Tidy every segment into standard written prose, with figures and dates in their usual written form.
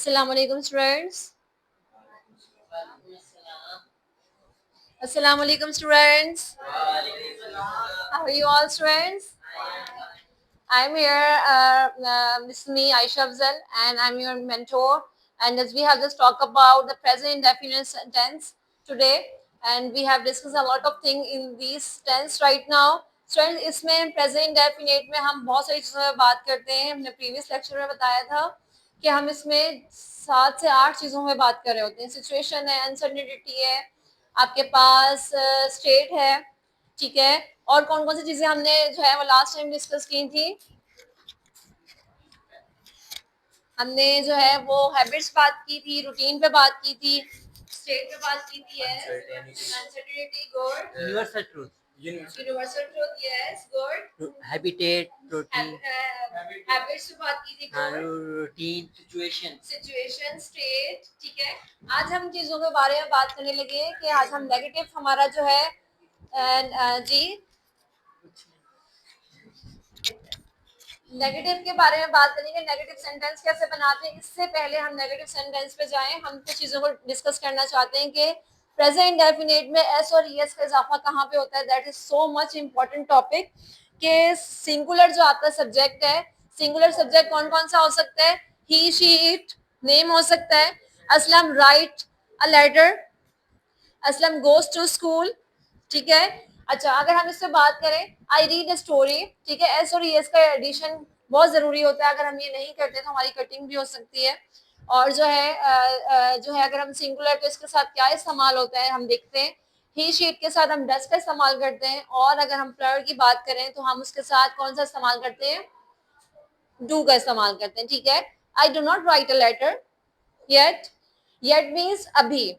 Assalamu alaikum students. Assalamu alaikum students. How are you all students? I'm here, this is me Aisha Afzal, and I'm your mentor, and as we have just talked about the present indefinite tense today, and we have discussed a lot of things in these tense right now. Students, इसमें present indefinite में हम बहुत सारी चीज़ों में बात करते हैं. हमने previous lecture में बताया था कि हम इसमें 7 से 8 चीज़ों में बात कर रहे होते हैं. Situation है, uncertainty है, आपके पास state है, ठीक है, और कौन कौन सी चीजें हमने जो है वो लास्ट टाइम डिस्कस की थी. हमने जो है वो हैबिट्स बात की थी, रूटीन पे बात की थी, स्टेट पे बात की थी, uncertainty, good, universal truth, universal truth, yes, good, habitat, routine, habits पे बात की थी, रूटीन, सिचुएशन, स्टेट, ठीक है. आज हम चीजों के बारे में बात करने लगे कि आज हम नेगेटिव हमारा जो है जी नेगेटिव के बारे में बात करेंगे. नेगेटिव सेंटेंस कैसे बनाते हैं. इससे पहले हम नेगेटिव सेंटेंस पे जाएं, हम कुछ चीजों को डिस्कस करना चाहते हैं कि प्रेजेंट इंडेफिनिट में एस और ईएस का इजाफा कहाँ पे होता है. That is so much important topic कि सिंगुलर जो आपका सब्जेक्ट है, सिंगुलर सब्जेक्ट कौन कौन सा हो सकता है. ही, शी, इट, नेम हो सकता है. Aslam write a letter, Aslam goes to school, ठीक है. अच्छा, अगर हम इससे बात करें, आई रीड अ स्टोरी, ठीक है. एस और एस का एडिशन बहुत जरूरी होता है. अगर हम ये नहीं करते तो हमारी कटिंग भी हो सकती है. और जो है अगर हम सिंगुलर तो इसके साथ क्या इस्तेमाल होता है हम देखते हैं. ही शीट के साथ हम डस का इस्तेमाल करते हैं, और अगर हम प्लर की बात करें तो हम उसके साथ कौन सा इस्तेमाल करते हैं, डू का इस्तेमाल करते हैं, ठीक है. I do not write a letter yet, yet means अभी,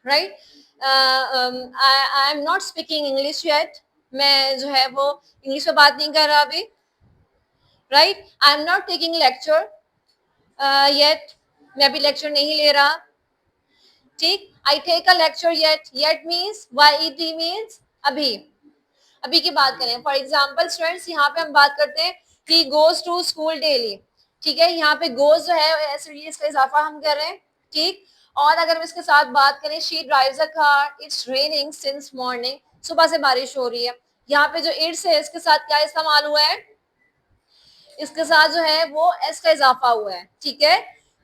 right. I am not speaking English yet, मैं जो है वो इंग्लिश में बात नहीं कर रहा अभी, right. I am not taking lecture yet, मैं अभी लेक्चर नहीं ले रहा, ठीक. I take a lecture yet, yet means Y T means अभी, अभी की बात करें. फॉर एग्जाम्पल स्टूडेंट्स, यहाँ पे हम बात करते हैं कि गोज टू स्कूल डेली, ठीक है. यहाँ पे गोज जो है इसका इजाफा हम कर रहे हैं, ठीक. और अगर हम इसके साथ बात करें, she drives a car, it's raining since morning, सुबह से बारिश हो रही है. यहाँ पे जो इट्स है इसके साथ क्या इस्तेमाल हुआ है, इसके साथ जो है वो एस का इजाफा हुआ है, ठीक है.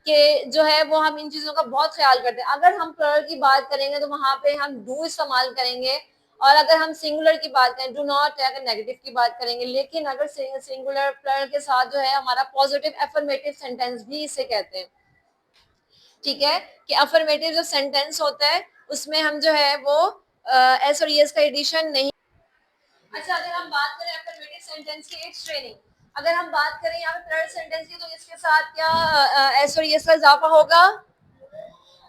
कि जो है वो हम इन चीजों का बहुत ख्याल करते हैं. अगर हम प्लुरल की बात करेंगे तो वहां पे हम डू इस्तेमाल करेंगे, और अगर हम सिंगुलर की बात करें डू नॉट, अगर नेगेटिव की बात करेंगे. लेकिन अगर सिंगुलर प्लुरल के साथ जो है हमारा पॉजिटिव एफर्मेटिव सेंटेंस भी इसे कहते हैं, ठीक है. कि अफर्मेटिव जो सेंटेंस होता है उसमें हम जो है वो एस और एस का एडिशन नहीं. अच्छा, अगर हम बात करें अफर्मेटिव सेंटेंस की, इट्स ट्रेनिंग, अगर हम बात करें यहाँ पे प्लुरल सेंटेंस की, तो इसके साथ क्या एस और एस का इजाफा होगा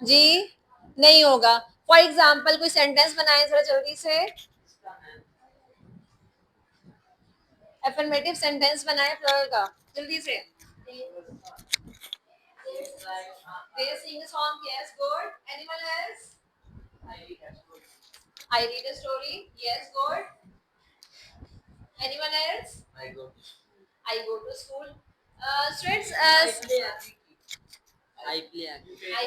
जी, नहीं होगा. फॉर एग्जाम्पल कोई सेंटेंस बनाए जरा जल्दी से, अफर्मेटिव सेंटेंस बनाए प्लुरल का जल्दी से. They sing a song, yes, good. Anyone else? I read a story, yes, good. Anyone else? I go to school. Students, I play, I,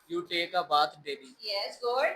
you take a bath daily. yes, good.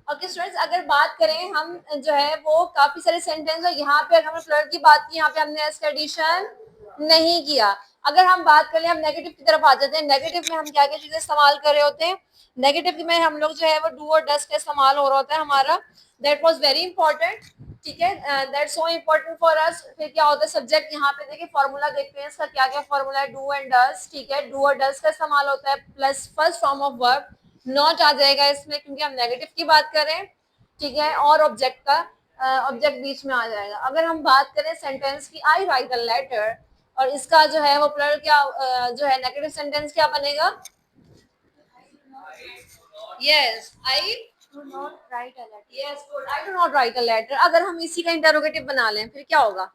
Okay students, अगर बात करें हम जो है वो काफी सारे sentence है. यहाँ पे अगर हमने प्लुरल की बात की, यहाँ पे हमने एस का एडिशन नहीं किया. अगर हम बात करें, हम नेगेटिव की तरफ आ जाते हैं. नेगेटिव में हम क्या क्या चीजें इस्तेमाल कर रहे होते हैं. नेगेटिव में हम लोग जो है वो डू और डस का इस्तेमाल हो रहा होता है हमारा. दैट वाज वेरी इंपॉर्टेंट, ठीक है. That so important for us. फिर क्या होता है सब्जेक्ट, यहाँ पे देखिए फॉर्मूला देखते हैं इसका, क्या क्या फॉर्मूला है, डू एंड डस, ठीक है. डू और डस का इस्तेमाल होता है plus first form of verb, not आ जाएगा इसमें क्योंकि हम नेगेटिव की बात करें, ठीक है. और ऑब्जेक्ट का ऑब्जेक्ट बीच में आ जाएगा. अगर हम बात करें सेंटेंस की, आई राइट अ लेटर, और इसका जो है वो प्लुरल क्या जो है नेगेटिव सेंटेंस क्या बनेगा, yes, I do not write a letter, yes, good. I do not write a letter. अगर हम इसी का इंटरोगेटिव बना लें फिर क्या होगा,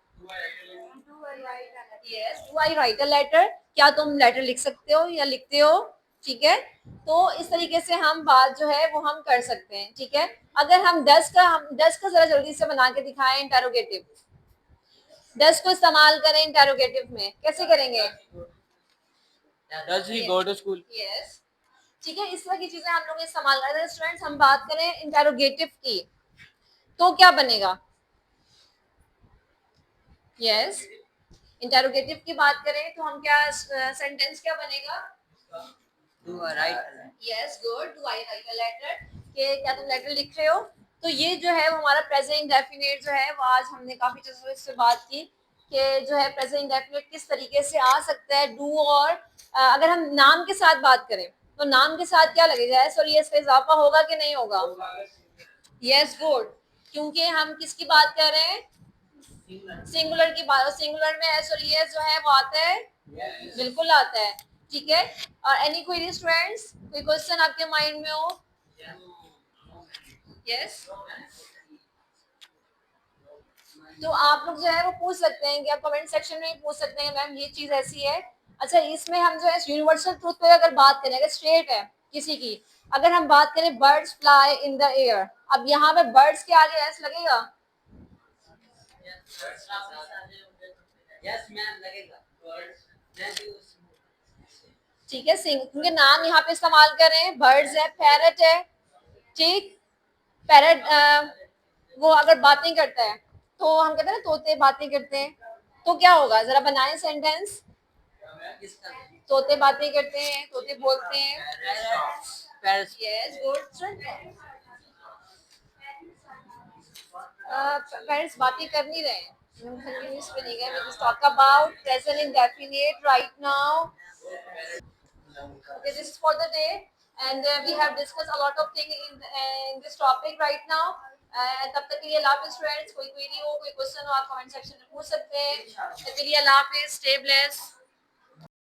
yes, do I write a letter, क्या तुम लेटर लिख सकते हो या लिखते हो, ठीक है. तो इस तरीके से हम बात जो है वो हम कर सकते हैं, ठीक है. अगर हम डस का जरा जल्दी से बना के दिखाएं इंटरोगेटिव. डज को इस्तेमाल करें इंटेरोगेटिव में, कैसे करेंगे? Does he go to school? Yes, ठीक है, इस तरह की चीजें हम लोग इस्तेमाल करते हैं। स्टूडेंट्स, हम बात करें इंटेरोगेटिव की, तो क्या बनेगा? यस, इंटेरोगेटिव की बात करें तो हम क्या सेंटेंस क्या बनेगा? Do a right. Yes, good, do I write a letter, कि क्या तुम लेटर लिख रहे हो? तो ये जो है वो हमारा प्रेजेंट इंडेफिनिट जो है वो आज हमने काफी चीजों से बात की कि जो है प्रेजेंट इंडेफिनिट किस तरीके से आ सकता है। डू और अगर हम नाम के साथ बात करें तो नाम के साथ क्या लगेगा? एस और यस का इजाफा होगा कि नहीं होगा? यस, गुड, क्योंकि हम किसकी बात कर रहे हैं? सिंगुलर की बात। सिंगुलर में एस और यस जो है वो आता है, बिल्कुल आता है, ठीक है। और एनी क्वेरी स्टूडेंट्स, कोई क्वेश्चन आपके माइंड में हो? यस, तो आप लोग जो है वो पूछ सकते हैं कि आप कमेंट सेक्शन में पूछ सकते हैं मैम ये चीज ऐसी है। अच्छा, इसमें हम जो है यूनिवर्सल ट्रूथ पे अगर बात करें, अगर स्ट्रेट है किसी की, अगर हम बात करें birds fly in the air, अब यहाँ पे बर्ड्स के आगे एस लगेगा? Yes, ma'am, लगेगा. ठीक है, सिंग, क्योंकि नाम यहाँ पे इस्तेमाल कर रहे हैं, बर्ड्स है, पैरट है, ठीक। पैरट वो अगर बातें करता है तो हम कहते हैं ना तोते बातें करते हैं, तो क्या होगा? जरा बनाए सेंटेंस। तोते बातें करते हैं, तोते बोलते हैं। Paris. Yes, good. पेरेंट्स बातें कर नहीं रहे हैं, हम कंटिन्यूस पे नहीं गए। We just talk about present indefinite right now. Okay, this is for the day, and we have discussed a lot of things in this topic right now. तब तक के लिए अल्लाह हाफिज़ फ्रेंड्स। कोई क्वेरी हो, कोई क्वेश्चन हो, आप कमेंट सेक्शन में पूछ सकते हैं। तब तक के लिए अल्लाह हाफिज़, स्टे ब्लेस्ड।